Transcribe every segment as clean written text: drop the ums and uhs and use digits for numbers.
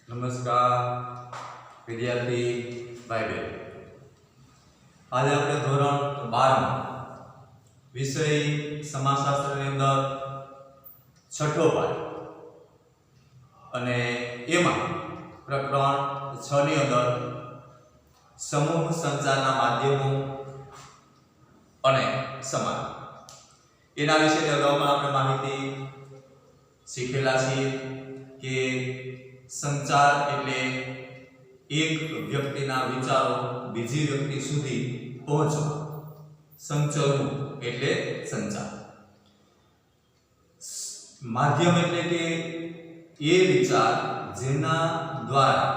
નમસ્કાર વિદ્યાર્થી ભાઈ બહેન, આજે આપણે ધોરણ 12 વિષય સમાજશાસ્ત્રની અંદર છઠ્ઠો પાઠ અને એમાં પ્રકરણ 6 ની અંદર સમૂહ સંચારના માધ્યમો અને સમાજ એના વિશેની અગાઉમાં આપણે માહિતી શીખેલા છીએ કે संचार એટલે એક વ્યક્તિના વિચારો બીજી વ્યક્તિ સુધી પહોંચવા, સંચરવું એટલે સંચાર. માધ્યમ એટલે કે એ વિચાર જેના દ્વારા,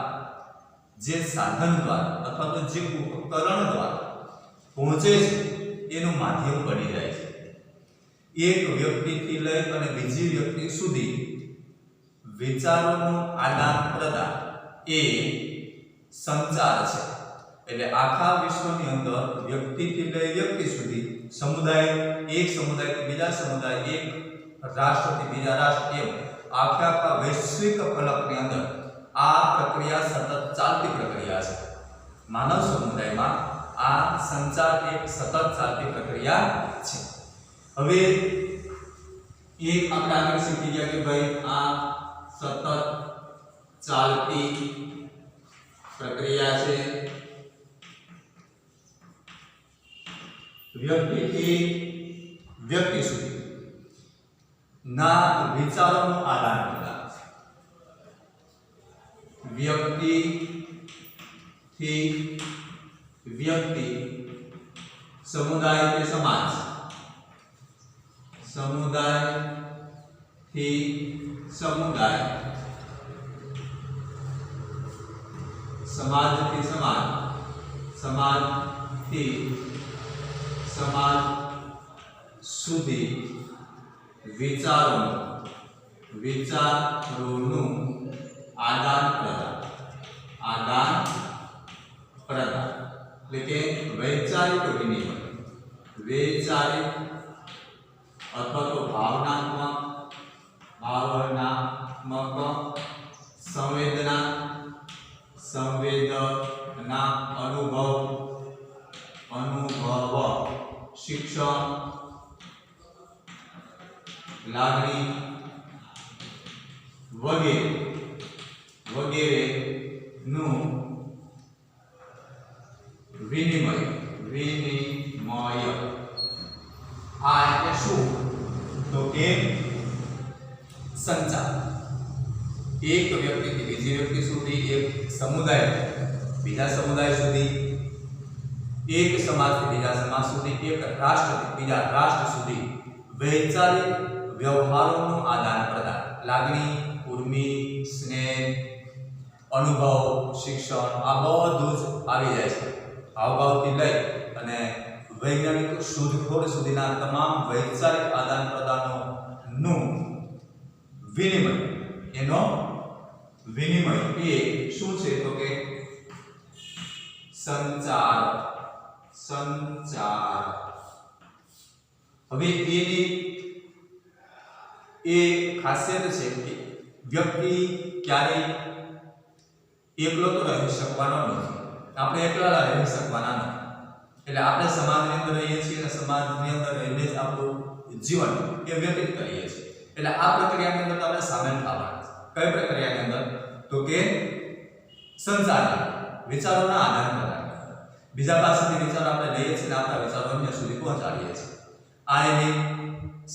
જે સાધન દ્વારા અથવા તો જે ઉપકરણ દ્વારા પહોંચે છે એનું માધ્યમ બની જાય છે. એક વ્યક્તિથી લઈ અને બીજી વ્યક્તિ સુધી વિચારોનું આદાન પ્રદાન એ સંચાર છે. એટલે આખા વિશ્વની અંદર વ્યક્તિથી લઈ વ્યક્તિ સુધી, સમુદાય, એક સમુદાયથી બીજા સમુદાય, એક રાષ્ટ્રથી બીજા રાષ્ટ્ર, એમ આખા વૈશ્વિક ફલકની અંદર આ પ્રક્રિયા સતત ચાલતી પ્રક્રિયા છે. માનવ સમુદાયમાં આ સંચાર એક સતત ચાલતી પ્રક્રિયા છે. હવે એક આપણે આગળ શીખી ગયા કે ભાઈ આ સતત ચાલતી પ્રક્રિયા છે. વ્યક્તિથી વ્યક્તિ સુધી ના વિચારોનું આદાન પ્રદાન. વ્યક્તિથી વ્યક્તિ, સમુદાય કે સમાજ, સમુદાયથી સમુદાય, સમાજથી સમાજ, સમાજથી સમાજ સુધી વિચારોનું આદાન પ્રદાન એટલે કે વૈચારિક વિનિમય, વૈચારિક અથવા તો ભાવનાત્મક, સંવેદના, અનુભવ, શિક્ષણ, લાગણી વગેરે નું વિનિમય. આ એટલે શું? તો કે સંચાર. એક વ્યક્તિથી બીજી વ્યક્તિ સુધી, એક સમુદાય બીજા સમુદાય સુધી, એક સમાજથી બીજા સમાજ સુધી, એક રાષ્ટ્રથી બીજા રાષ્ટ્ર સુધી વૈચારિક વ્યવહારોનું આદાન પ્રદાન. લાગણી, ઉર્મી, સ્નેહ, અનુભવ, શિક્ષણ, આ બધું જ આવી જાય છે. હાવભાવથી લઈ અને વૈજ્ઞાનિક શોધખોળ સુધીના તમામ વૈચારિક આદાન પ્રદાનોનું વિનિમય, એનો વિનિમય એ શું છે? તો કે સંચાર. હવે એની એ ખાસિયત છે કે વ્યક્તિ ક્યારેય એકલો તો રહી શકવાનો નથી. આપણે એકલા રહી શકવાના નથી. એટલે આપણે સમાજની અંદર રહીએ છીએ અને સમાજની અંદર રહીને જ આપણું જીવન એ વ્યતીત કરીએ છીએ. એટલે આ પ્રક્રિયાની અંદર આપણે સામેલ થવાના છે. કઈ પ્રક્રિયાની અંદર? તો કે સંચાર, વિચારોના આદાન પ્રદાન. બીજા પાસેથી વિચારો આપણે લઈએ છીએ અને આપણા વિચારો અન્ય સુધી પહોંચાડીએ છીએ. આ એની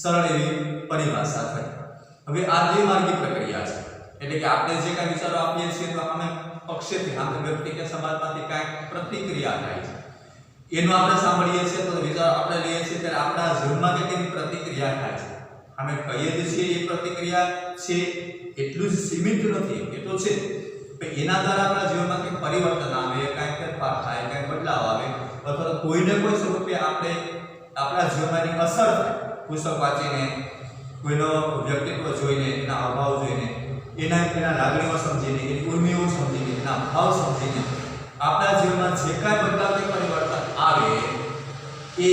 સરળ એવી પરિભાષા થઈ. હવે આ દ્વિમાર્ગી પ્રક્રિયા છે. એટલે કે આપણે જે કાંઈ વિચારો આપીએ છીએ તો અમે પક્ષેથી, આપણે વ્યક્તિ કે સમાજમાંથી કાંઈક પ્રતિક્રિયા થાય છે. એનું આપણે સાંભળીએ છીએ તો વિચાર આપણે લઈએ છીએ ત્યારે આપણા જીવનમાં કેટલી પ્રતિક્રિયા થાય છે. અમે કહીએ જ છીએ એ પ્રતિક્રિયા છે એટલું જ સીમિત નથી, એટલું છે એના દ્વારા આપણા જીવનમાં કંઈક પરિવર્તન આવે, કાંઈક ફેરફાર થાય, કાંઈક બદલાવ આવે, અથવા કોઈને કોઈ સ્વરૂપે આપણે આપણા જીવનની અસર થાય. પુસ્તક વાંચીને, કોઈનો વ્યક્તિત્વ જોઈને, એના અભાવ જોઈને, એના લાગણીઓ સમજીને, એની ઉર્મિઓ સમજીને, એના ભાવ સમજીને આપણા જીવનમાં જે કાંઈ બદલાવ કે પરિવર્તન આવે એ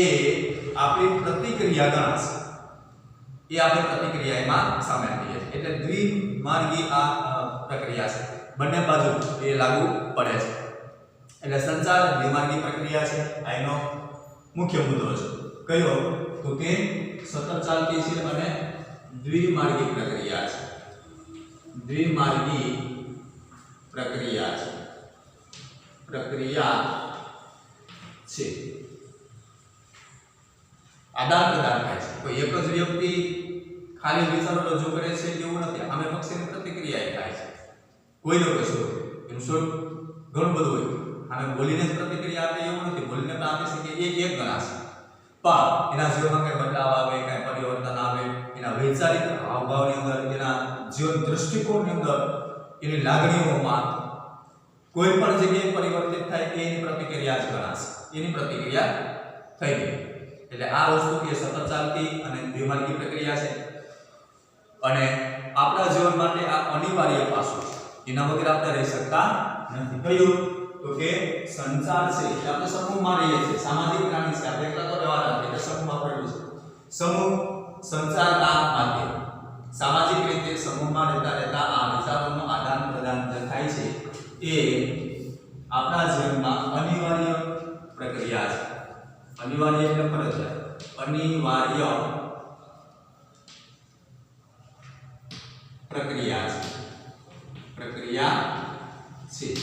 આપણી પ્રતિક્રિયા ગણાશે. એ આપણે પ્રતિક્રિયામાં સામેલ થઈએ. એટલે દ્વિમાર્ગી આ પ્રક્રિયા છે. બંને બાજુ એ લાગુ પડે છે. એટલે સંચાર દ્વિમાર્ગી પ્રક્રિયા છે. આ એનો મુખ્ય મુદ્દો છે. કયો? તો કે સતત ચાલતી છે અને દ્વિમાર્ગી પ્રક્રિયા છે. દ્વિમાર્ગી પ્રક્રિયા છે. પ્રક્રિયા છે. આદાન પ્રદાન થાય છે. કોઈ એક જ વ્યક્તિ ખાલી વિચારો રજૂ કરે છે એવું નથી. આમે પક્ષીની પ્રતિક્રિયા થાય છે. કોઈનો કશું એનું સ્વરૂપ ઘણું બધું હોય. આમે બોલીને જ પ્રતિક્રિયા આપે એવું નથી. બોલીને પણ આપી શકીએ એ એક ગણાશે. પણ એના જીવનમાં કઈ બદલાવ આવે, કઈ પરિવર્તન આવે, એના વૈચારિક હાવભાવની અંદર, એના જીવન દૃષ્ટિકોણની અંદર, એની લાગણીઓમાં કોઈ પણ જગ્યાએ પરિવર્તિત થાય એની પ્રતિક્રિયા જ ગણાશે. એની પ્રતિક્રિયા થઈ ગઈ. એટલે આ વસ્તુ એ સતત ચાલતી અને દ્વિમાર્ગી પ્રક્રિયા છે. અને આપણા જીવન માટે આ અનિવાર્ય પાસું છે. એના વગર આપણે રહી શકતા નથી. કયું? તો કે સંચાર છે. એટલે આપણે સમૂહમાં રહીએ છીએ. સામાજિક પ્રાણી છે. આપણે એકલા તો રહેવાના નથી. એટલે સમૂહમાં પડ્યું છે. સમૂહ સંચારના માધ્યમ. સામાજિક રીતે સમૂહમાં રહેતા આ વિચારોનું આદાન પ્રદાન થાય છે એ આપણા જીવનમાં અનિવાર્ય પ્રક્રિયા છે. અનિવાર્ય એટલે ફરજિયાત. અનિવાર્ય પ્રક્રિયા છે. પ્રક્રિયા છે.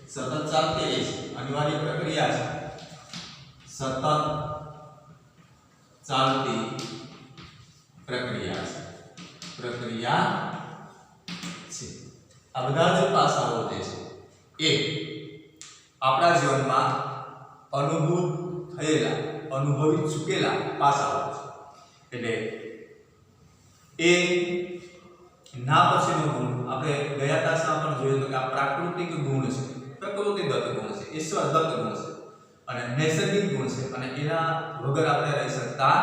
સતત ચાલતી રહે છે. અનિવાર્ય પ્રક્રિયા છે. સતત ચાલતી પ્રક્રિયા છે. પ્રક્રિયા છે. આ બધા જ પાસાઓ જે છે એ આપણા જીવનમાં અનુભૂત થયેલા, અનુભવી ચૂકેલા પાસાઓ છે. એટલે એ ના પછીનો ગુણ આપણે ગયા તાસમાં પણ જોયું તો કે આ પ્રાકૃતિક ગુણ છે. પ્રકૃતિદત્ત ગુણ છે. ઈશ્વરદત્ત ગુણ છે. અને નૈસર્ગિક ગુણ છે. અને એના વગર આપણે રહી શકતા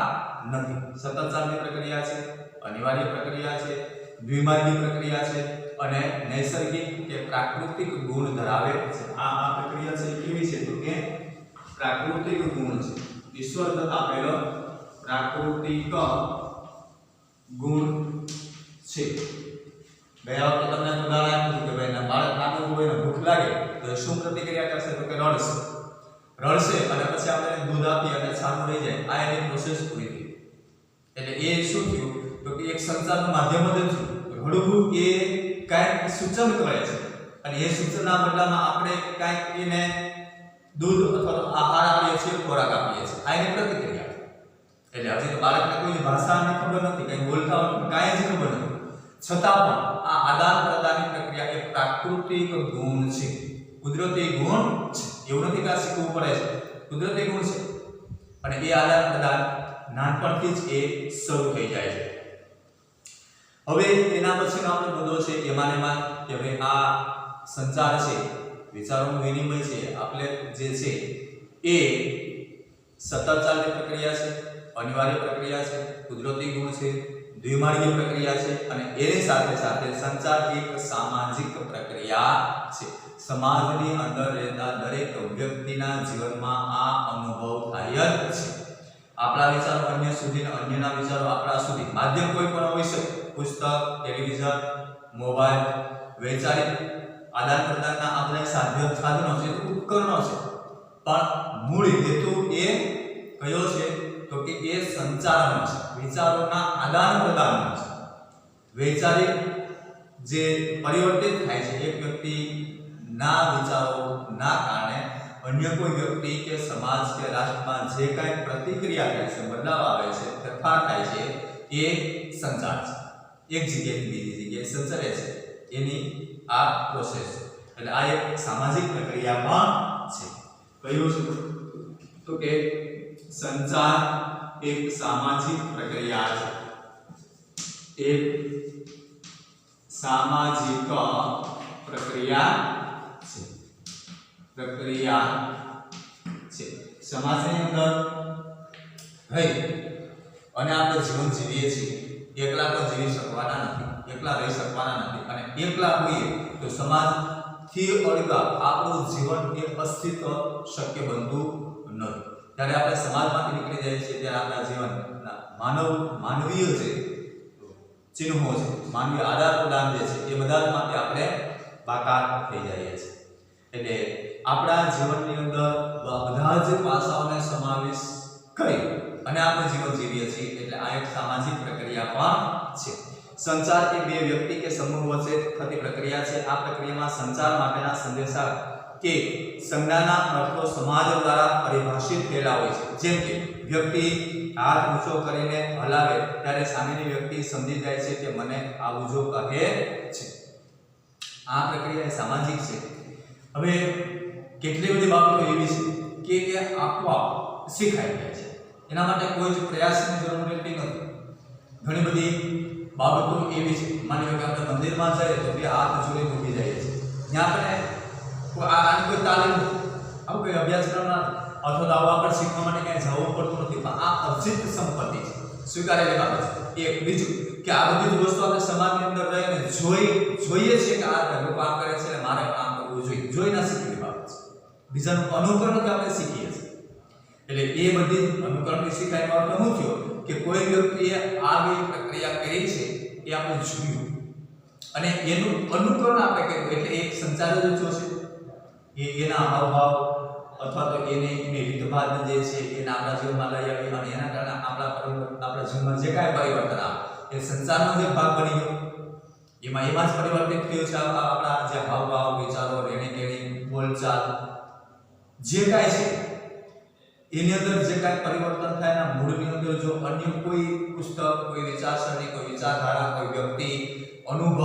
નથી. સતત ચાલતી પ્રક્રિયા છે. અનિવાર્ય પ્રક્રિયા છે. દ્વિમાર્ગી પ્રક્રિયા છે. અને નૈસર્ગિક કે પ્રાકૃતિક ગુણ ધરાવે છે. આ પ્રક્રિયા છે કેવી છે? તો કે પ્રાકૃતિક ગુણ છે. ઈશ્વરદત્ત આપેલો પ્રાકૃતિક ગુણ છે. ગયા વખતે તમને ઉદાહરણ આપ્યું કે ભાઈ બાળક નાનું હોય ને ભૂખ લાગે તો શું પ્રતિક્રિયા કરશે? તો કે રડશે. રડશે અને પછી આપણે દૂધ આપીએ અને છાનું રહી જાય. આ એની પ્રોસેસ પૂરી થઈ. એટલે એ શું થયું? તો કે એક સંચારનું માધ્યમ જ છે. રડવું એ કાંઈક સૂચન કરે છે અને એ સૂચનના બદલામાં આપણે કાંઈક એને દૂધ અથવા તો આહાર આપીએ છીએ, ખોરાક આપીએ છીએ. આ એની પ્રતિક્રિયા છે. એટલે હજી તો બાળકને કોઈ ભાષાની ખબર નથી, કંઈ બોલતા કાંઈ જ ખબર નથી, છતાં પણ આ આદાન પ્રદાનની પ્રક્રિયા એ પ્રાકૃતિક ગુણ છે. કુદરતી ગુણ છે. એવું નથી કે આ શીખવું પડે છે. કુદરતી ગુણ છે. અને એ આદાન પ્રદાન નાનપણથી જ એ શરૂ થઈ જાય છે. હવે એના પછીનો આપણો મુદ્દો છે એમાં કે ભાઈ આ સંચાર છે, વિચારોનું વિનિમય છે, આપણે જે છે એ સતત ચાલતી પ્રક્રિયા છે, અનિવાર્ય પ્રક્રિયા છે, કુદરતી ગુણ છે, દ્વિમાર્ગી પ્રક્રિયા છે અને એની સાથે સાથે સંચાર એક સામાજિક પ્રક્રિયા છે. સમાજની અંદર રહેતા દરેક વ્યક્તિના જીવનમાં આ અનુભવ થાય જ છે. આપણા વિચારો અન્ય સુધી અને અન્યના વિચારો આપણા સુધી માધ્યમ કોઈ પણ હોઈ શકે. પુસ્તક, ટેલિવિઝન, મોબાઈલ, વૈચારિક આદાન પ્રદાનના આપણે સાધનો છે, ઉપકરણો છે. પણ મૂળ હેતુ એ કયો છે? તો કે એ સંચારનો છે, વિચારોના આદાન પ્રદાનનો છે. વૈચારિક જે પરિવર્તિત થાય છે એક વ્યક્તિના વિચારોના કારણે અન્ય કોઈ વ્યક્તિ કે સમાજ કે રાષ્ટ્રમાં જે કાંઈ પ્રતિક્રિયા થાય છે, બદલાવ આવે છે, ફેરફાર થાય છે, એ સંચાર છે. એક જગ્યાએથી બીજી જગ્યાએ સંચરે છે એની આ પ્રોસેસ છે. એટલે આ એક સામાજિક પ્રક્રિયા પણ છે. કયું છે? તો કે સંચાર એક સામાજિક પ્રક્રિયા છે. એક સામાજિક પ્રક્રિયા છે. પ્રક્રિયા છે. સમાજની અંદર રહી અને આપણે જીવન જીવીએ છીએ. એકલા તો જીવી શકવાના નથી, એકલા રહી શકવાના નથી. અને એકલા હોઈએ તો સમાજથી અળગા આપણું જીવન એ અસ્તિત્વ શક્ય બનતું નથી. જ્યારે આપણે સમાજમાંથી નીકળી જઈએ છીએ ત્યારે આપણા જીવનના માનવીય જે ચિહ્નો છે, માનવીય આદાન પ્રદાન જે છે એ બધા માટે આપણે બાકાત થઈ જઈએ છીએ। એટલે આપણા જીવનની અંદર બધા જ પાસાઓને સમાવેશ કરી અને આપણે જીવન જીવીએ છીએ, એટલે આ એક સામાજિક પ્રક્રિયા પણ છે। સંચાર એ બે વ્યક્તિ કે સમૂહ વચ્ચે થતી પ્રક્રિયા છે। આ પ્રક્રિયામાં સંચાર માટેના સંદેશા કે સંજ્ઞાના અર્થો સમાજ દ્વારા પરિભાષિત થયેલા હોય છે। જેમ કે વ્યક્તિ હાથ ઊંચો કરીને હલાવે ત્યારે સામેની વ્યક્તિ સમજી જાય છે કે મને આવું જો કહે છે। આ પ્રક્રિયા સામાજિક છે। હવે કેટલી બધી બાબતો એવી છે કે એ આપોઆપ શીખાઈ જાય છે, એના માટે કોઈ જ પ્રયાસની જરૂર રહેતી નથી। ઘણી બધી બાબતો એવી છે, માની લો કે આપણે મંદિરમાં જઈએ તો બે હાથ જોડીને ઊભી જઈએ છીએ, ત્યાં આપણે આની કોઈ તાલીમ નથી, આવું કોઈ અભ્યાસક્રમ નથી, અથવા તો આવું આપણે શીખવા માટે ક્યાંય જવું પડતું નથી, પણ આ અર્જિત સંપત્તિ છે, સ્વીકારેલી બાબત છે। એક બીજું કે આ બધી જ વસ્તુ આપણે સમાજની અંદર રહીને જોઈએ છીએ કે આ લોકો આમ કરે છે એટલે મારે પણ આમ કરવું જોઈએ, જોઈને શીખેલી બાબત છે। બીજાનું અનુકરણથી આપણે શીખીએ છીએ, એટલે એ બધી અનુકરણથી શીખાયનો અર્થ શું થયો કે કોઈ વ્યક્તિએ આવી પ્રક્રિયા કરી છે એ આપણે જોયું અને એનું અનુકરણ આપણે કર્યું, એટલે એક સંચાર જ જોશે, એના હાવભાવ અથવા તો એની રીતભાત જે છે એને આપણા જીવનમાં લઈ આવી અને એના કારણે આપણા જીવનમાં જે કાંઈ પરિવર્તન આવે એ સંચારનો જ ભાગ બની ગયો, એમાં જ પરિવર્તિત થયું છે। આપણા જે હાવભાવ, વિચારો, રહેણીકરણી, બોલચાલ જે કાંઈ છે એની અંદર જે કાંઈ પરિવર્તન થાય એના મૂળની અંદર જો અન્ય કોઈ પુસ્તક, કોઈ વિચારસરણી, કોઈ વિચારધારા, કોઈ વ્યક્તિ, અનુભવ,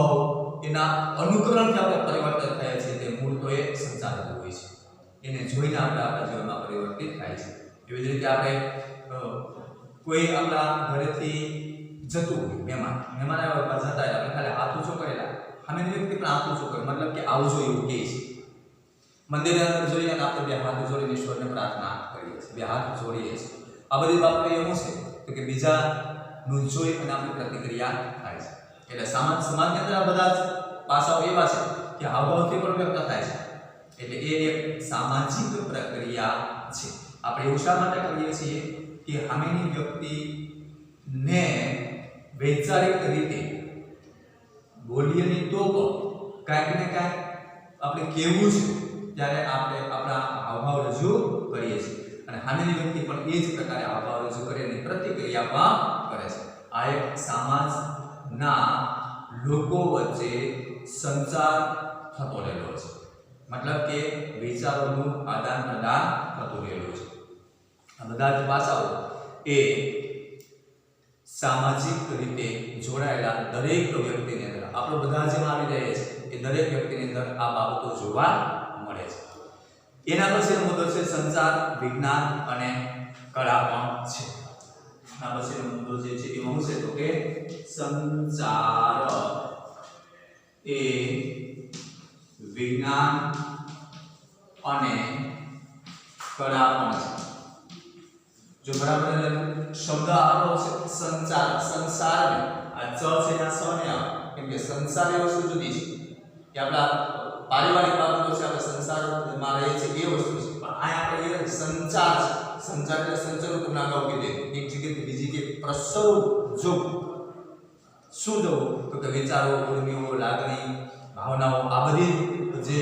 એના અનુકરણથી આપણે પરિવર્તન થયા છે, તે મૂળ તો એ સંચાર હોય છે, એને જોઈને આપણે આપણા જીવનમાં પરિવર્તિત થાય છે। એવી જ રીતે આપણે કોઈ આપણા ઘરેથી જતું હોય મહેમાન આવ્યા જતા આપણે ખાલી હાથ ઊંચો કરેલા, સામેની વ્યક્તિ પણ હાથ ઊંચો કરે, મતલબ કે આવજો એવું કહે છે। મંદિરની અંદર જોઈએ અને આપણે બે હાથ જોડીને ઈશ્વરને પ્રાર્થના કરીએ છીએ, બે હાથ જોડીએ છીએ। આ બધી બાબતો એવું છે તો કે બીજાનું જોઈ અને આપણી પ્રતિક્રિયા થાય છે, એટલે સમાજની અંદર આ બધા જ પાસાઓ એવા છે કે હાવભાવથી પણ વ્યક્ત થાય છે, એટલે એ એક સામાજિક પ્રક્રિયા છે। આપણે એવું શા માટે કરીએ છીએ કે સામેની વ્યક્તિને વૈચારિક રીતે બોલીએ નહીં તો પણ કાંઈક ને કાંઈક આપણે કહેવું છે ત્યારે આપણે આપણા હાવભાવ રજૂ કરીએ છીએ અને સામેની વ્યક્તિ પણ એ જ પ્રકારે હાવભાવ રજૂ કરે અને પ્રતિક્રિયા પણ કરે છે। આ એક સમાજના લોકો વચ્ચે સંચાર થતો રહેલો છે, મતલબ કે વિચારોનું આદાન પ્રદાન થતું રહેલું છે। આ બધા જ પાસાઓ એ સામાજિક રીતે જોડાયેલા દરેક વ્યક્તિની અંદર આપણે બધા જેમાં આવી જાય છે એ દરેક વ્યક્તિની અંદર આ બાબતો જોવા મળે છે। એના પછીનો મુદ્દો છે સંચાર, વિજ્ઞાન અને કળા પણ છે। આ પછીનો મુદ્દો જે છે એમાં શું છે તો કે સંચાર એ વિજ્ઞાન અને કળા પણ છે। જો બરાબર શબ્દ આવો છે સંચાર, સંસાર, આ ચ છે ના સ ને આવે, કેમ કે સંસાર એ વસ્તુ જુદી છે કે આપણા પારિવારિક બાબતો છે, આપણે સંસારમાં રહીએ છીએ એ વસ્તુ છે, પણ આ આપણે એ સંચાર છે। સંચાર એટલે સંચાર તમને અગાઉ કીધું, એક જગ્યાએથી બીજી જગ્યાએ પ્રસવ જો શું જવું તો કે વિચારો, ઉર્મિઓ, લાગણી, ભાવનાઓ, આ બધી જે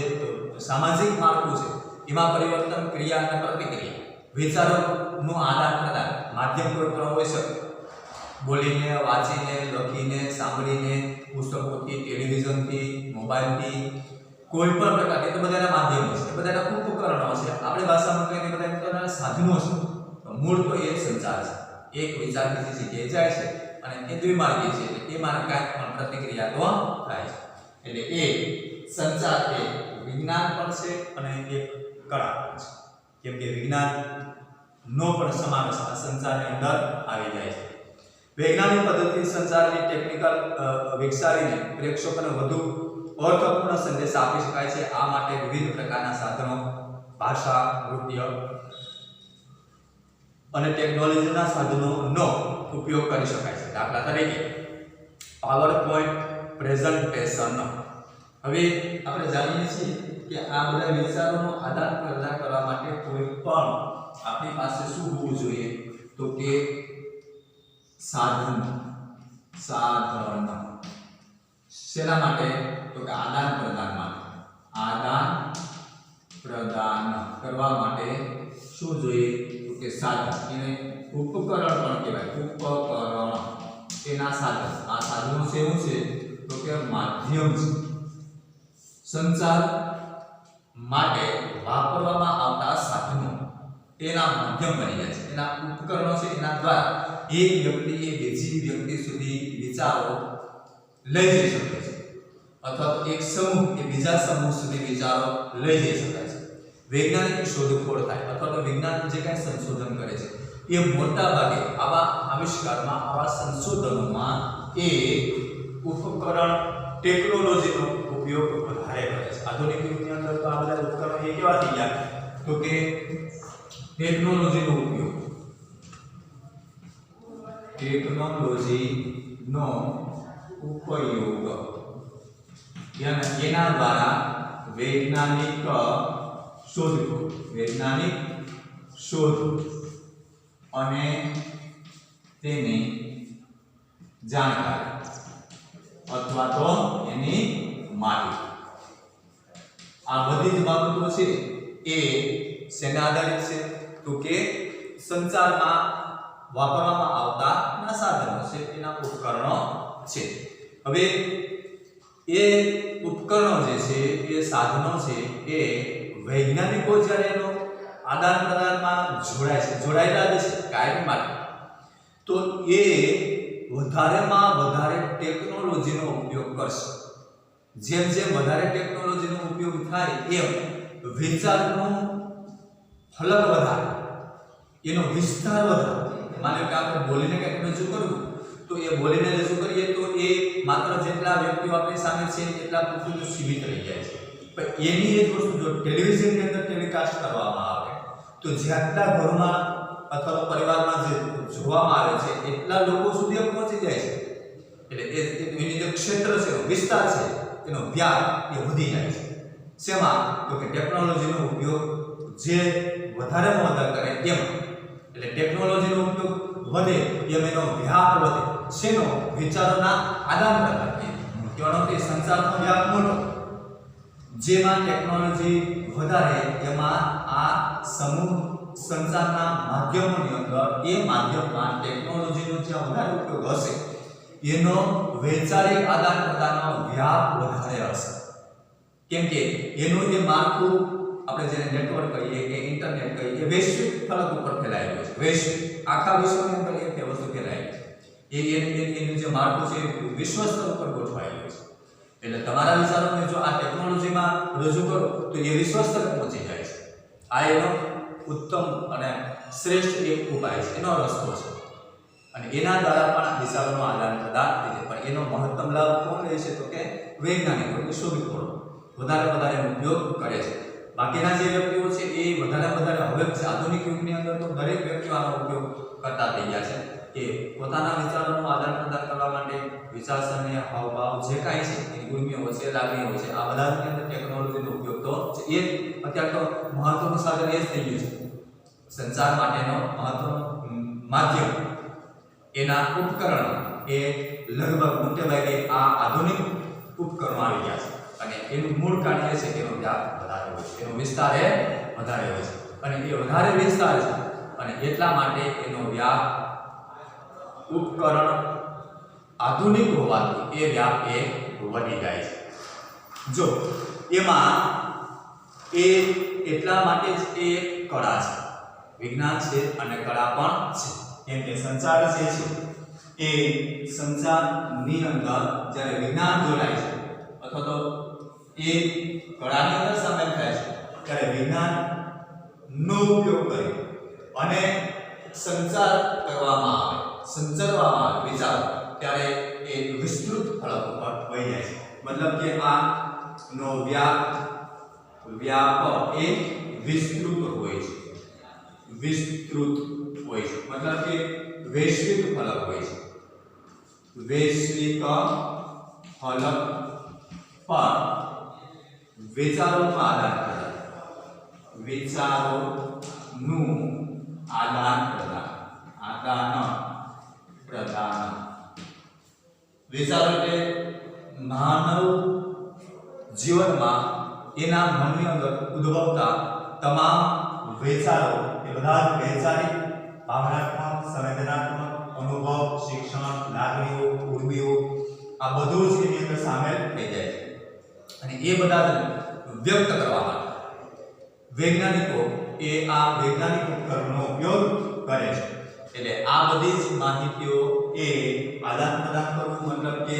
સામાજિક માળખું છે એમાં પરિવર્તન, ક્રિયા અને પ્રતિક્રિયા, વિચારોનું આદાન પ્રદાન માધ્યમ કોઈ પણ હોઈ શકે, બોલીને, વાંચીને, લખીને, સાંભળીને, પુસ્તકોથી, ટેલિવિઝનથી, મોબાઈલથી, કોઈ પણ પ્રકાર, એ તો બધાના માધ્યમો છે, એ બધાના ઉપકરણો છે, આપણી ભાષામાં કહીને બધા સાધનો છે, મૂળ તો એ સંચાર છે। એક વિચાર બીજી જગ્યાએ જાય છે અને એ દ્વિમાર્ગી છે, એટલે એમાં કાંઈક પણ પ્રતિક્રિયા તો થાય છે, એટલે એ સંચાર એ વિજ્ઞાન પણ છે અને એક કળા પણ છે, કેમ કે વિજ્ઞાનનો પણ સમાવેશ આ સંચારની અંદર આવી જાય છે। વૈજ્ઞાનિક પદ્ધતિથી સંચારની ટેકનિકલ વિકસાવીને પ્રેક્ષકોને વધુ અર્થપૂર્ણ સંદેશ આપી શકાય છે। આ માટે વિવિધ પ્રકારના સાધનો, ભાષા, નૃત્ય અને ટેકનોલોજીના સાધનોનો ઉપયોગ કરી શકાય છે। દાખલા તરીકે પાવર પોઈન્ટ પ્રેઝન્ટેશન। હવે આપણે જાણીએ છીએ કે આ બધા વિચારોનું આદાન પ્રદાન કરવા માટે કોઈ પણ આપણી પાસે શું હોવું જોઈએ તો કે સાધન શેના માટે તો કે આદાન પ્રદાન માટે। આદાન પ્રદાન કરવા માટે શું જોઈએ તો કે સાધન, એને ઉપકરણ પણ કહેવાય. ઉપકરણ તેના સાધન. આ સાધનો છે શું છે તો કે માધ્યમ છે. સંચાર માટે વાપરવામાં આવતા સાધનો તેના માધ્યમ બની જાય છે. એના ઉપકરણો છે, એના દ્વારા એક વ્યક્તિએ બીજી વ્યક્તિ સુધી વિચારો લઈ જઈ શકે છે, અથવા તો એક સમૂહ એ બીજા સમૂહ સુધી વિચારો લઈ જઈ શકાય છે. વૈજ્ઞાનિક શોધખોળ થાય અથવા તો વિજ્ઞાન જે કાંઈ સંશોધન કરે છે એ મોટા ભાગે આવા આવિષ્કારમાં, આવા સંશોધનોમાં એ ઉપકરણ ટેકનોલોજીનો ઉપયોગ વધારે કરે છે. આધુનિક યુગની અંદર તો આ બધા ઉપકરણો એ કેવા થઈ ગયા તો કે ટેકનોલોજીનો ઉપયોગ, ટેકનોલોજીનો ઉપયોગ એના દ્વારા વૈજ્ઞાનિક શોધ અને તેની જાણકારી અથવા તો એની માહિતી, આ બધી જ બાબતો છે એ શેના આધારિત છે તો કે સંચારમાં વાપરવામાં આવતા સાધનો છે, એના ઉપકરણો છે. હવે એ ઉપકરણો જે છે, એ સાધનો છે, એ વૈજ્ઞાનિકો જ્યારે એનો આદાન પ્રદાનમાં જોડાયેલા છે કાયમ માટે, તો એ વધારેમાં વધારે ટેકનોલોજીનો ઉપયોગ કરશે. જેમ જેમ વધારે ટેકનોલોજીનો ઉપયોગ થાય એમ વિચારનું ફલક વધારે, એનો વિસ્તાર વધારે. માનો કે આપણે બોલીને કંઈક રજૂ કરવું, તો એ બોલીને રજૂ કરીએ તો એ માત્ર જેટલા વ્યક્તિઓ આપણી સામે છે એટલા પૂરતું જ સીમિત રહી જાય છે. પણ એની એક વસ્તુ જો ટેલિવિઝનની અંદર ટેલિકાસ્ટ કરવામાં આવે તો જેટલા ઘરમાં અથવા તો પરિવારમાં જે જોવામાં આવે છે એટલા લોકો સુધી પહોંચી જાય છે. એટલે એની જે ક્ષેત્ર છે, વિસ્તાર છે, એનો વ્યાપ એ વધી જાય છે. શેમાં તો કે ટેકનોલોજીનો ઉપયોગ જે વધારેમાં વધારે કરે એમ, એટલે ટેકનોલોજીનો ઉપયોગ વધે એમ એનો વ્યાપ વધે. શેનો? વિચારોના આદાન પ્રદાન. કહેવાનો કે સંચારનો વ્યાપ મોટો, જેમાં ટેકનોલોજી વધારે એમાં આ સમૂહ સંચારના માધ્યમોની અંદર એ માધ્યમમાં ટેકનોલોજીનો જે વધારે ઉપયોગ હશે એનો વૈચારિક આદાન પ્રદાનનો વ્યાપ વધારે હશે. કેમ કે એનું જે માળખું આપણે જેને નેટવર્ક કહીએ કે ઇન્ટરનેટ કહીએ એ વૈશ્વિક ફલક ઉપર ફેલાયેલું છે. વૈશ્વિક આખા વિશ્વની અંદર એક વસ્તુ ફેલાયેલી છે. એનું જે માળખું છે વિશ્વ સ્તર ઉપર ગોઠવાયેલું છે. એટલે તમારા વિચારોને જો આ ટેકનોલોજીમાં રજૂ કરો તો એ વિશ્વ સ્તરે પહોંચી જાય છે. આ એનો ઉત્તમ અને શ્રેષ્ઠ એક ઉપાય છે, એનો રસ્તો છે. અને એના દ્વારા પણ વિચારોનો આદાન પ્રદાન થાય છે. પણ એનો મહત્તમ લાભ કોણ લે છે તો કે વૈજ્ઞાનિકો, એટલે શોધખોળો વધારે ઉપયોગ કરે છે. બાકીના જે વ્યક્તિઓ છે એ વધારે હવે આધુનિક યુગની અંદર તો દરેક વ્યક્તિઓ આનો ઉપયોગ કરતા થઈ ગયા છે કે પોતાના વિચારોનું આદાન પ્રદાન કરવા માટે વિચારસરણી, હાવભાવ જે કાંઈ છે એની ગુણમીઓ છે, લાગણીઓ છે, આ બધાની અંદર ટેકનોલોજીનો ઉપયોગ તો એ અત્યારે તો મહત્વનું સાધન એ જ થઈ ગયું છે. સંચાર માટેનો મહત્વનો માધ્યમ, એના ઉપકરણ એ લગભગ મોટે ભાગે આ આધુનિક ઉપકરણો આવી ગયા છે. અને એનું મૂળ કારણ એ છે કે એનો વ્યાપ વધારે હોય છે, એનો વિસ્તાર એ વધારે હોય છે. અને એ વધારે વિસ્તાર છે અને એટલા માટે એનો વ્યાપ, ઉપકરણ આધુનિક હોવાથી એ વ્યાપ એ વધી જાય છે. જો એમાં એ એટલા માટે જ એ કળા છે, વિજ્ઞાન છે અને કળા પણ છે. કેમ કે સંચાર જે છે એ સંચારની અંદર જ્યારે વિજ્ઞાન જોડાય છે અથવા તો એ કળાની અંદર સામેલ થાય છે ત્યારે વિજ્ઞાનનો ઉપયોગ કરી અને સંચાર કરવામાં આવે, સંચરવામાં આવે વિચારો, ત્યારે એ વિસ્તૃત ફલક ઉપર વહી જાય છે. મતલબ કે આ નો વ્યાપ એ વિસ્તૃત હોય છે, વિસ્તૃત હોય છે. મતલબ કે વૈશ્વિક ફલક હોય છે. વૈશ્વિક ફલક પર વિચારોનું આદાન પ્રદાન, વિચારોનું આદાન પ્રદાન. વિચારો એટલે માનવ જીવનમાં એના મનની અંદર ઉદ્ભવતા તમામ વિચારો એ બધા જ વૈચારિક, ભાવનાત્મક, સંવેદનાત્મક, અનુભવ, શિક્ષણ, લાગણીઓ, ઉર્મિઓ આ બધું જ એની અંદર સામેલ થઈ જાય છે. અને એ બધા જ વ્યક્ત કરવા માટે વૈજ્ઞાનિકો એ આ વૈજ્ઞાનિક ઉપકરણનો ઉપયોગ કરે છે. એટલે આ બધી જ માહિતીઓ એ આદાન પ્રદાન કરવું મતલબ કે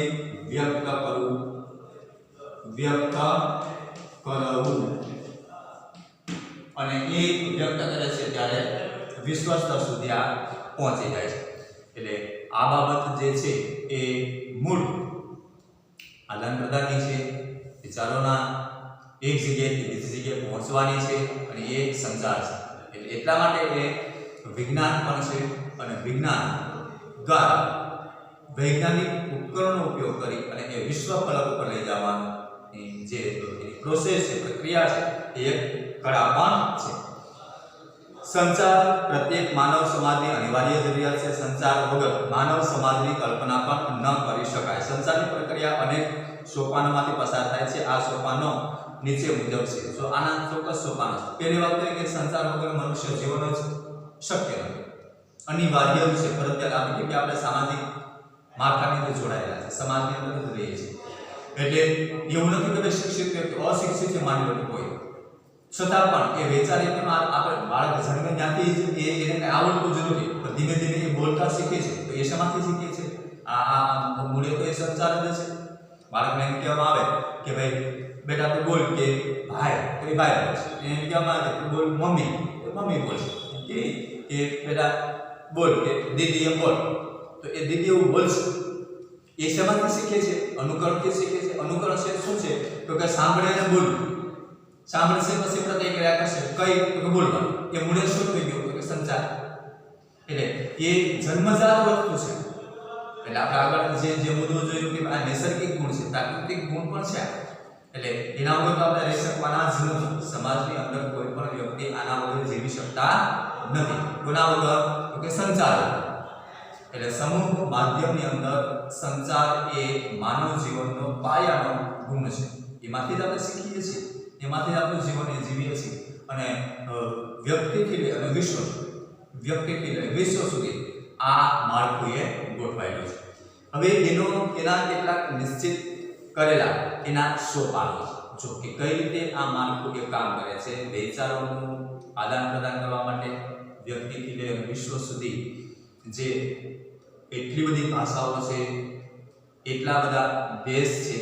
વ્યક્ત કરવું અને એ વ્યક્ત કરે છે ત્યારે વિશ્વ સ્તર સુધી આ પહોંચી જાય છે. એટલે આ બાબત જે છે એ મૂળ આદાન પ્રદાનની છે, વિચારોના એક જગ્યાએથી બીજી જગ્યાએ પહોંચવાની છે અને એ સંચાર છે. એટલે એટલા માટે એ વિજ્ઞાન પણ છે અને વિજ્ઞાન દ્વારા વૈજ્ઞાનિક ઉપકરણનો ઉપયોગ કરી અને એ વિશ્વ ફલક ઉપર લઈ જવાની જે પ્રોસેસ છે, પ્રક્રિયા છે, એ એક કળા પણ છે. સંચાર પ્રત્યેક માનવ સમાજની અનિવાર્ય જરૂરિયાત છે. સંચાર વગર માનવ સમાજની કલ્પના પણ ન કરી શકાય. સંચારની પ્રક્રિયા અનેક સોપાનોમાંથી પસાર થાય છે. આ સોપાનો નીચે મુજબ છે. જો આના ચોક્કસ સોપાનો છે. પહેલી વાત તો કે સંચાર વગર મનુષ્ય જીવન જ શક્ય નથી, અનિવાર્ય છે. ફરજિયાત આપણે કે આપણે સામાજિક માળખાની અંદર જોડાયેલા છે, સમાજની અંદર જ રહીએ છીએ. એટલે એવું નથી કે શિક્ષિત વ્યક્તિ અશિક્ષિત છે માની લો કોઈ, છતાં પણ એ વૈચારિકમાં આપણે બાળક જન્મે ત્યાંથી એને આવડતું જરૂરી, પણ ધીમે ધીમે એ બોલતા શીખે છે. તો એ શેમાંથી શીખે છે? આ મૂળે તો એ સંચાર જ છે. બાળકને એમ કહેવામાં આવે કે ભાઈ બેટા તું બોલ કે ભાઈ, તો એ ભાઈ બોલશે. એને કહેવામાં આવે તું બોલ મમ્મી, તો મમ્મી બોલશે. કે બેટા બોલ કે દીદી એમ બોલ, તો એ દીદી એવું બોલશે. એ શેમાંથી શીખે છે? અનુકરણથી શીખે છે. અનુકરણ છે શું છે? તો કે સાંભળે અને બોલવું. સાંભળશે પછી પ્રતિક્રિયા કરશે. કઈ? તો કે બોલવાનું. એ મૂળે શું થઈ ગયું? તો કે સંચાર. એટલે એ જન્મજાત વસ્તુ છે. એટલે આપણે આગળ જે મુદ્દો જોયું કે આ નૈસર્ગિક ગુણ છે, પ્રાકૃતિક ગુણ પણ છે. એટલે એના વગર તો આપણે રહી શકવાના જ નથી. સમાજની અંદર કોઈ પણ વ્યક્તિ આના વગર જીવી શકતા નથી. કોના વગર? તો કે સંચાર. એટલે સમૂહ માધ્યમની અંદર સંચાર એ માનવ જીવનનો પાયાનો ગુણ છે. એમાંથી જ આપણે શીખીએ છીએ, એમાંથી આપણું જીવન એ જીવીએ છીએ. અને વ્યક્તિથી લઈ અને વિશ્વ સુધી આ માળખું એ ગોઠવાયેલું છે. હવે એના કેટલાક નિશ્ચિત કરેલા એના સોપાનો જો કે કઈ રીતે આ માળખું એ કામ કરે છે. વિચારોનું આદાન પ્રદાન કરવા માટે વ્યક્તિથી લઈ વિશ્વ સુધી જે એટલી બધી ભાષાઓ છે, એટલા બધા દેશ છે,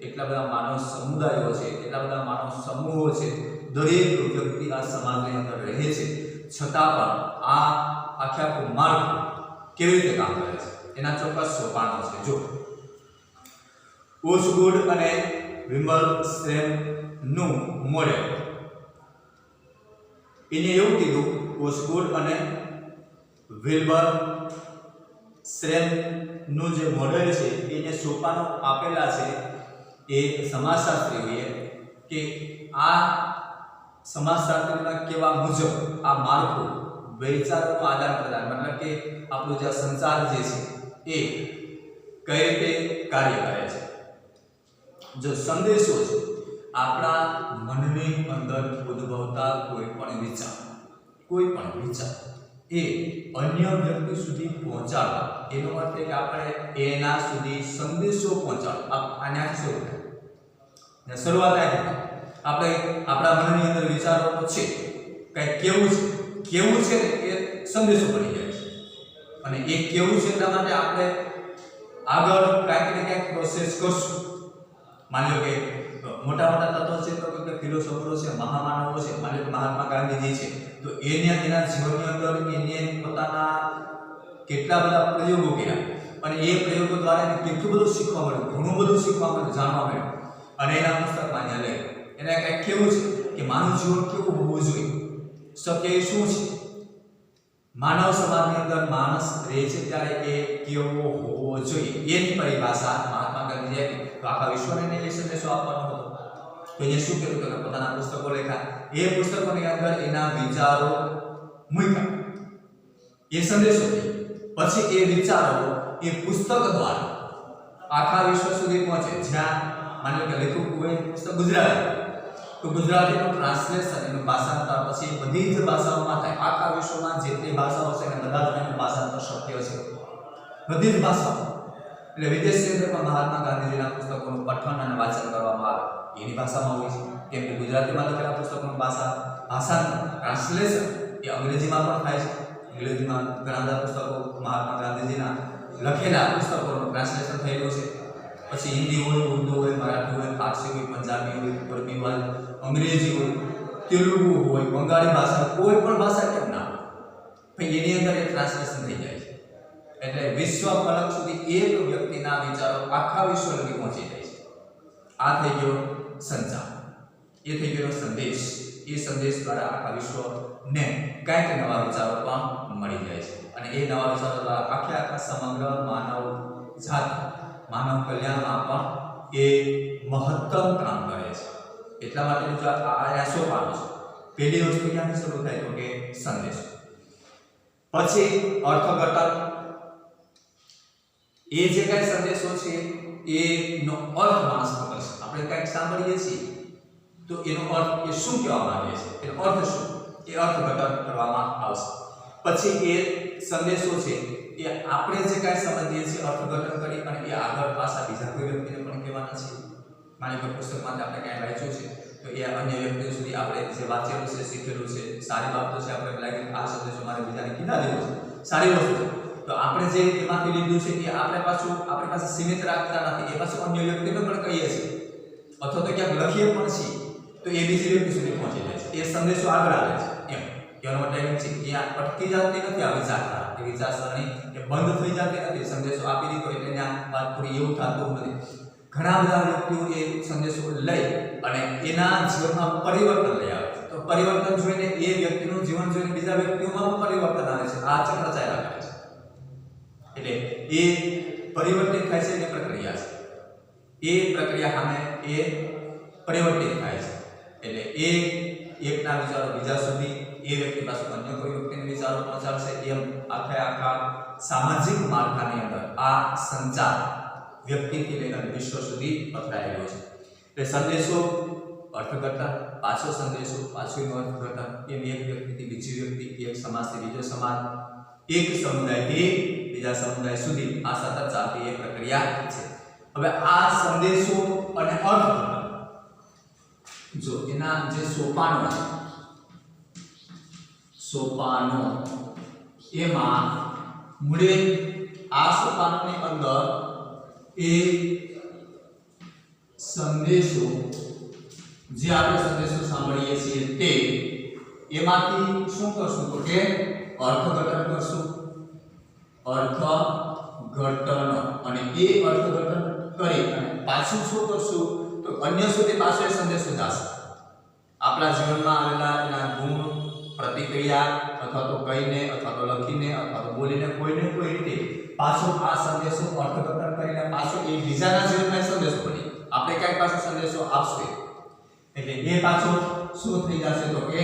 એટલા બધા માનવ સમુદાયો છે, એટલા બધા માનવ સમૂહો છે. દરેક વ્યક્તિ આ સમાજની અંદર રહે છે, છતાં પણ આ આખું માળખું કેવી રીતે કામ કરે છે એના ચોક્કસ સોપાનો છે. જો ઓસગુડ અને વિમલસ્ટ્રેનનું મોડેલ, એને એવું કીધું ઓસગુડ અને વિલ્બરસ્ટ્રેનનું જે મોડેલ છે એને સોપાનો આપેલા છે એ સમાજશાસ્ત્રીઓએ કે આ સમાજશાસ્ત્રીના કહેવા મુજબ આ માળખું વિચારોનું આદાન પ્રદાન મતલબ કે આપણું જે સંચાર જે છે એ કઈ રીતે કાર્ય કરે છે. જો સંદેશો છે આપણા મનની અંદર ઉદ્ભવતા કોઈ પણ વિચાર એ અન્ય વ્યક્તિ સુધી પહોંચાડવા, એનો અર્થ એ કે આપણે એના સુધી સંદેશો પહોંચાડવા. આના શરૂ થાય શરૂઆત થાય આપણે આપણા મનની અંદર વિચારો છે કંઈક કેવું છે એ સંદેશો બની જાય છે. અને એ કેવું છે એટલા માટે આપણે આગળ કાંઈક ને કાંઈક પ્રોસેસ કરશું. માની લો કે મોટા તત્વો છે, તો કે ફિલોસોફરો છે, મહામાનવો છે, માની લો કે મહાત્મા ગાંધીજી છે, તો એના જીવનની અંદર એને પોતાના કેટલા બધા પ્રયોગો કર્યા અને એ પ્રયોગો દ્વારા એને કેટલું બધું શીખવા મળ્યું, ઘણું બધું શીખવા મળ્યું, જાણવા મળ્યું. અને એના પુસ્તકમાં ત્યાં લે એને કંઈક કેવું છે કે માનવ જીવન કેવું હોવું જોઈએ, સત્ય એ શું છે, માનવ સમાજની અંદર માણસ રહે છે ત્યારે એ કેવો હોવો જોઈએ, એની પરિભાષા મહાત્મા ગાંધીએ આપી. તો આખા વિશ્વને એને એ સંદેશો આપવાનો હતો. તો એને શું કર્યું? તો પોતાના પુસ્તકો લખ્યા. એ પુસ્તકોની અંદર એના વિચારો મૂક્યા, એ સંદેશો પછી એ વિચારો એ પુસ્તક દ્વારા આખા વિશ્વ સુધી પહોંચે. જ્યાં માની લો કે લેખક કોઈ પુસ્તક ગુજરાતી, તો ગુજરાતીનું ટ્રાન્સલેશન એનું ભાષાંતર પછી બધી જ ભાષાઓમાં થાય. આખા વિશ્વમાં જેટલી ભાષાઓ છે એને બધા જ એનું ભાષાંતર શક્ય છે, બધી જ ભાષાઓ. એટલે વિદેશી અંદરમાં મહાત્મા ગાંધીજીના પુસ્તકોનું પઠન અને વાંચન કરવામાં આવે એની ભાષામાં હોય છે, કેમ કે ગુજરાતીમાં લખેલા પુસ્તકોનું ભાષાંતર ટ્રાન્સલેશન એ અંગ્રેજીમાં પણ થાય છે. અંગ્રેજીમાં ઘણા બધા પુસ્તકો મહાત્મા ગાંધીજીના લખેલા પુસ્તકોનું ટ્રાન્સલેશન થયેલું છે. પછી હિન્દી હોય, ઉર્દુ હોય, મરાઠી હોય, ફારસી હોય, પંજાબી હોય, ઉર્દુ હોય, અંગ્રેજી હોય, તેલુગુ હોય, બંગાળી ભાષા, કોઈ પણ ભાષા કેમ ના હોય એની અંદર એ ટ્રાન્સલેશન થઈ જાય છે. એટલે વિશ્વ ફલક સુધી એક વ્યક્તિના વિચારો આખા વિશ્વ લગી પહોંચી જાય છે. આ થઈ ગયો સંચાર, એ થઈ ગયો સંદેશ. એ સંદેશ દ્વારા આખા વિશ્વને કંઈક નવા વિચારો પણ મળી જાય છે અને એ નવા વિચારો દ્વારા આખા સમગ્ર માનવ જાત, માનવ કલ્યાણમાં પણ એ મહત્તમ કામ કરે છે. એટલા માટે જો આ સોપાનો છે. પહેલી વસ્તુ ક્યાંથી શરૂ થાય તો કે સંદેશ, પછી અર્થઘટન. એ જે કઈ સંદેશો છે એનો અર્થ માણસ સમજશે. આપણે કંઈક સાંભળીએ છીએ તો એનો અર્થ એ શું કહેવા માંગે છે, એનો અર્થ શું, એ અર્થઘટન કરવામાં આવશે. પછી એ સંદેશો છે એ આપણે જે કાંઈ સમજીએ છીએ અર્થઘટન કરી અને એ આગળ પાછા બીજા કોઈ વ્યક્તિને પણ કહેવાના છે. માની લો પુસ્તકમાંથી આપણે કાંઈ વાંચ્યું છે તો એ અન્ય વ્યક્તિઓ સુધી આપણે જે વાંચેલું છે, શીખેલું છે, સારી બાબતો છે, આપણે લાગે આ સંદેશો મારે બીજાને કીધા દેવો છે, સારી વસ્તુ, તો આપણે જે એમાંથી લીધું છે એ આપણે પાછું આપણી પાસે સીમિત રાખતા નથી, એ પાછું અન્ય વ્યક્તિને પણ કહીએ છીએ અથવા તો ક્યાંક લખીએ પણ છીએ તો એ બીજી વ્યક્તિ સુધી પહોંચી જાય છે. એ સંદેશો આગળ આવે છે. એમ કહેવાનો મતલબ એમ છે કે આ અટકી જતી નથી. આ વિચારધારા, એ વિચારસરણી એ બંધ થઈ જતી નથી. સંદેશો આપી દીધો એટલે ત્યાં વાત પૂરી એવું થતું નથી. ઘણા બધા વ્યક્તિઓ એ સંદેશો લઈ અને એના જીવનમાં પરિવર્તન લઈ આવે છે. તો પરિવર્તન જોઈને એ વ્યક્તિનું જીવન જોઈને બીજા વ્યક્તિઓમાં પણ પરિવર્તન આવે છે. આ ચક્ર ચાલ્યા કરે છે. એટલે એ પરિવર્તિત થાય છે એની પ્રક્રિયા છે. એ પ્રક્રિયા સામે એ પરિવર્તિત થાય છે. એટલે એ એકના વિચારો બીજા સુધી, એ વ્યક્તિ પાસે અન્ય કોઈ વ્યક્તિને વિચારો પહોંચાડશે. એમ આખા સામાજિક માળખાની અંદર આ સંચાર વ્યક્તિથી લઈને વિશ્વ સુધી પથરાયેલો છે. એટલે સંદેશો, અર્થઘટન, પાછો સંદેશો, પાછું અર્થઘટન, એમ એક વ્યક્તિથી બીજી વ્યક્તિ, એક સમાજથી બીજો સમાજ, એક સમુદાયથી બીજા સમુદાય સુધી આ સતત ચાલતી એક પ્રક્રિયા છે. હવે આ સંદેશો અને અર્થઘટન જો એના જે સોપાનો એમાં મૂળે આ સોપાનોની અંદર એ સંદેશો જે આપણે સંદેશો સાંભળીએ છીએ તે એમાંથી શું કરશું તો કે અર્થઘટન કરશું. અર્થઘટન અને એ અર્થઘટન કરી અને પાછું શું કરશું તો અન્ય સુધી પાછો એ સંદેશો જશે. આપણા જીવનમાં આવેલા એના ગુણ, પ્રતિક્રિયા અથવા તો કહીને અથવા તો લખીને અથવા તો બોલીને કોઈને કોઈ રીતે પાછો આ સંદેશો અર્થઘટન કરીને પાછો એ બીજાના જીવનમાં સંદેશો બની આપણે કઈ પાછો સંદેશો આપશે એટલે એ પાછો શું થઈ જશે તો કે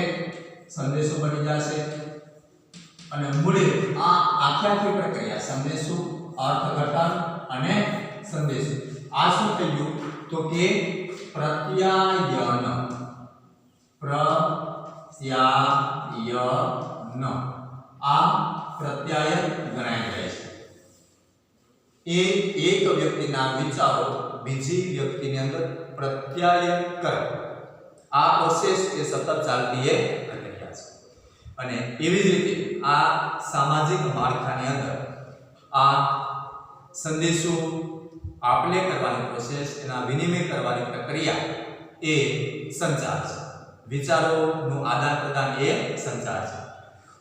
સંદેશો બની જશે. અને મૂળે આ આખી પ્રક્રિયા સંદેશો, અર્થઘટન અને સંદેશો આ શું થઈ ગયું તો કે પ્રત્યાયન. આ પ્રત્યાયન ગણાય જાય છે. એ એક વ્યક્તિના વિચારો બીજી વ્યક્તિની અંદર પ્રત્યાયન કરે. આ પ્રોસેસ એ સતત ચાલતી એક પ્રક્રિયા છે. અને એવી જ રીતે આ સામાજિક માળખાની અંદર આ સંદેશો આપલે કરવાની પ્રોસેસ, એના વિનિમય કરવાની પ્રક્રિયા એ સંચાર છે. વિચારોનું આદાન પ્રદાન એ સંચાર છે.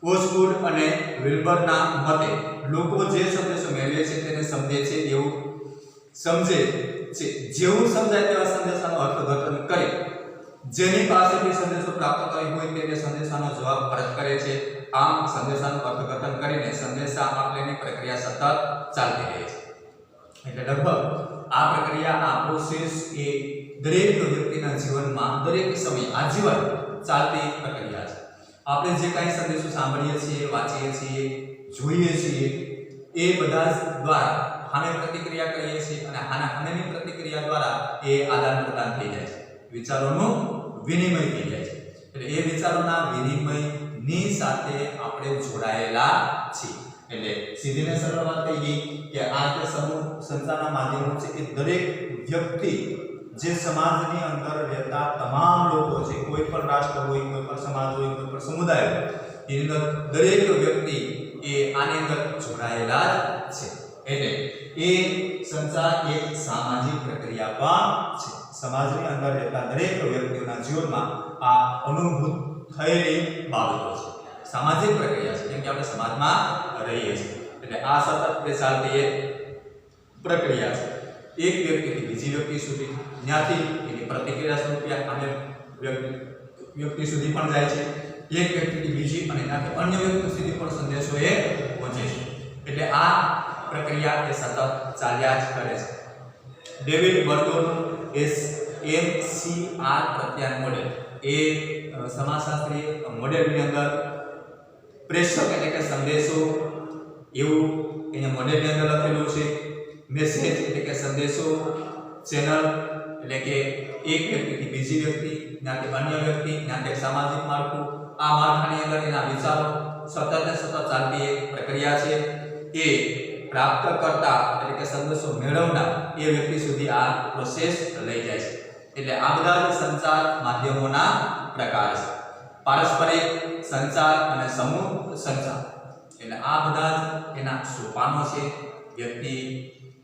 ઓસ્કુડ અને વિલ્બરના મતે લોકો જે સંદેશો મેળવે છે તેને સમજે છે એવું સમજે છે, જેવું સમજાય તેવા સંદેશાનું અર્થઘટન કરે. જેની પાસેથી સંદેશો પ્રાપ્ત કર્યો હોય તેને સંદેશાનો જવાબ પરત કરે છે. આમ સંદેશાનું અર્થઘટન કરીને સંદેશા આપલેની પ્રક્રિયા સતત ચાલતી રહે છે. એટલે લગભગ આ પ્રક્રિયા, આ પ્રોસેસ એ દરેક વ્યક્તિના જીવનમાં દરેક સમય આજીવન ચાલતી પ્રક્રિયા છે. આપણે જે કાંઈ સંદેશો સાંભળીએ છીએ, વાંચીએ છીએ, જોઈએ છીએ એ બધા દ્વારા સામે પ્રતિક્રિયા કરીએ છીએ અને આના સામેની પ્રતિક્રિયા દ્વારા એ આદાન પ્રદાન થઈ જાય છે. વિચારોનું વિનિમય થઈ જાય છે. એટલે એ વિચારોના વિનિમયની સાથે આપણે જોડાયેલા છીએ. એટલે સીધી ને સરળ વાત કહીએ કે આ જે સમૂહ સંચારના માધ્યમો છે એ દરેક વ્યક્તિ જે સમાજની અંદર રહેતા તમામ લોકો છે, કોઈ પણ રાષ્ટ્ર હોય, કોઈ પણ સમાજ હોય, કોઈ પણ સમુદાય હોય, એની અંદર દરેક વ્યક્તિ એ આની અંદર જોડાયેલા જ છે. એટલે એ સંચાર એક સામાજિક પ્રક્રિયા પણ છે. સમાજની અંદર રહેતા દરેક વ્યક્તિઓના જીવનમાં આ અનુભૂત થયેલી બાબતો છે. સામાજિક પ્રક્રિયા છે, કેમ કે આપણે સમાજમાં રહીએ છીએ. એટલે આ સતત ચાલતી એક પ્રક્રિયા છે. એક વ્યક્તિથી બીજી વ્યક્તિ સુધી, ત્યાંથી એની પ્રતિક્રિયા સ્વરૂપે અન્ય વ્યક્તિ સુધી પણ જાય છે. એક વ્યક્તિથી બીજી અને ત્યાંથી અન્ય વ્યક્તિ સુધી પણ સંદેશો એ પહોંચે છે. એટલે આ પ્રક્રિયા એ સતત ચાલ્યા જ કરે છે. ડેવિડ બર્ગોનું MCR પ્રત્યાયન મોડેલ એ સમાજશાસ્ત્રી મોડેલની અંદર પ્રેષક એટલે કે સંદેશો એવું એને મોડેલની અંદર લખેલું છે. મેસેજ એટલે કે સંદેશો, ચેનલ એટલે કે એક વ્યક્તિથી બીજી વ્યક્તિ, ત્યાંથી અન્ય વ્યક્તિ, ત્યાંથી સામાજિક માળખું. આ માળખાની અંદર એના વિચારો સતત ને સતત ચાલતી એક પ્રક્રિયા છે. એ પ્રાપ્ત કરતા એટલે કે સંદેશો મેળવનાર એ વ્યક્તિ સુધી આ પ્રોસેસ લઈ જાય છે. એટલે આ બધા જ સંચાર માધ્યમોના પ્રકાર છે. પારસ્પરિક સંચાર અને સમૂહ સંચાર, એટલે આ બધા જ એના સોપાનો છે. વ્યક્તિ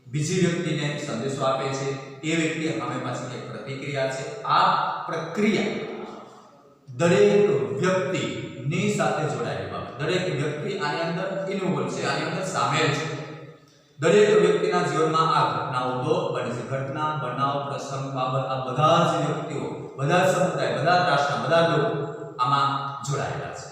બીજી વ્યક્તિને સંદેશો આપે છે, એ વ્યક્તિ સામે પાછી એક પ્રતિક્રિયા છે. આ પ્રક્રિયા દરેક વ્યક્તિની સાથે જોડાયેલી બાબત. દરેક વ્યક્તિ આની અંદર ઇન્વોલ્વ છે, આની અંદર સામેલ છે. દરેક વ્યક્તિના જીવનમાં આ ઘટનાઓ તો બને છે. ઘટના, બનાવ, પ્રસંગ, બાબત, આ બધા જ વ્યક્તિઓ, બધા જ સમુદાય, બધા જ રાષ્ટ્ર, બધા લોકો આમાં જોડાયેલા છે.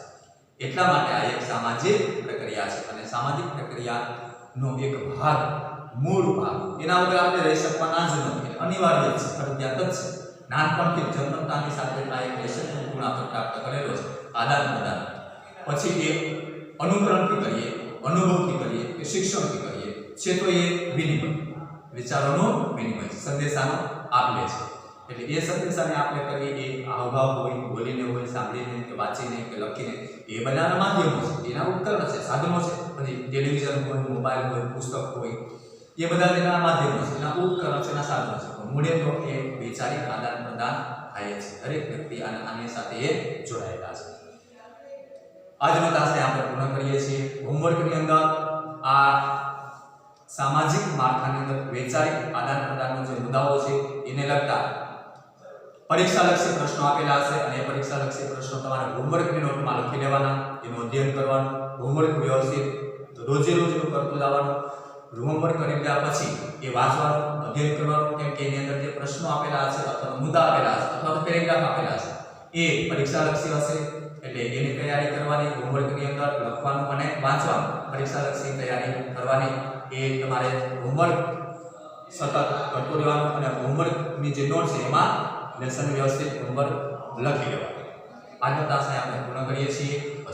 એટલા માટે આ એક સામાજિક પ્રક્રિયા છે. અને સામાજિક પ્રક્રિયાનો એક ભાગ, મૂળ ભાગ, એના વગર આપણે રહી શકવાના જ નથી. અનિવાર્ય છે, ફરજિયાત જ છે. નાનપણથી જન્મતાની સાથે આ એક લેસનનો ગુણ આપણે પ્રાપ્ત કરેલો છે. આદાન પ્રદાન, પછી એ અનુકરણથી કરીએ, અનુભવથી કરીએ કે શિક્ષણથી કરીએ છે, તો એ વિનિમય, વિચારોનો વિનિમય છે, સંદેશાનો આપ-લે છે. એટલે એ સંદેશાને આપણે કરીએ એ હાવભાવ હોય, બોલીને હોય, સાંભળીને કે વાંચીને કે લખીને, એ બધાના માધ્યમો છે, એના ઉપકરણો છે, સાધનો છે. પછી ટેલિવિઝન હોય, મોબાઈલ હોય, પુસ્તક હોય, એ બધા તેના માધ્યમો છે, એના ઉપકરણો છે, એના સાધનો છે. પણ મૂળે તો એ વૈચારિક આદાન પ્રદાન થાય છે. દરેક વ્યક્તિ આની સાથે એ જોડાયેલા છે. આજનો તાસ આપણે પૂર્ણ કરીએ છીએ. હોમવર્કની અંદર આ સામાજિક માળખાની અંદર વૈચારિક આદાન પ્રદાનનો જે મુદ્દાઓ છે એને લગતા પરીક્ષાલક્ષી પ્રશ્નો આપેલા હશે, અને એ પરીક્ષાલક્ષી પ્રશ્નો તમારે હોમવર્કની નોટમાં લખી લેવાના, એનું અધ્યયન કરવાનું, હોમવર્ક વ્યવસ્થિત રોજે રોજ કરતું જવાનું. હોમવર્ક કરી લીધા પછી એ વાંચવાનું, અધ્યયન કરવાનું, કેમ કે એની અંદર જે પ્રશ્નો આપેલા હશે અથવા મુદ્દા આપેલા હશે અથવા તો પેરેગ્રાફ આપેલા હશે એ પરીક્ષાલક્ષી હશે. એટલે એની તૈયારી કરવાની, હોમવર્કની અંદર લખવાનું અને વાંચવાનું, પરીક્ષાલક્ષી તૈયારી કરવાની. એ તમારે હોમવર્ક સતત કરતું રહેવાનું, અને હોમવર્કની જે નોટ છે એમાં લેસન વ્યવસ્થિત હોમવર્ક લખી લેવાનું. આજનો તાસ આપણે પૂર્ણ કરીએ છીએ.